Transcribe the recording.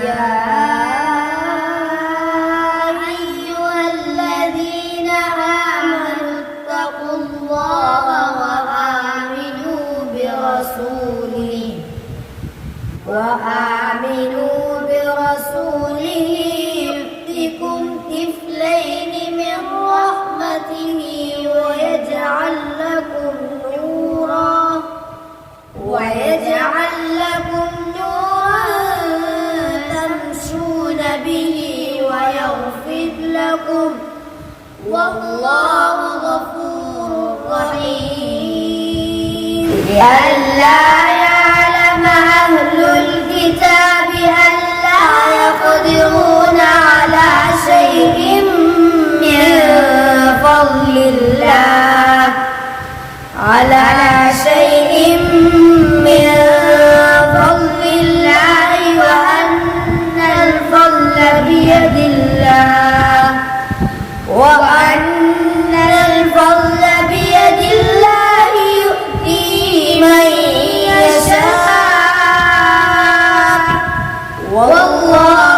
يا أيها الذين آمنوا اتقوا الله وآمنوا برسوله يؤتكم كفلين من رحمته ويجعل لكم نورا تمشون به ويغفر لكم والله غفور رحيم. ألا يعلم أهل الكتاب ألا يقدرون على شيء من فضل الله وأن الفضل بيد الله يؤتيه من يشاء والله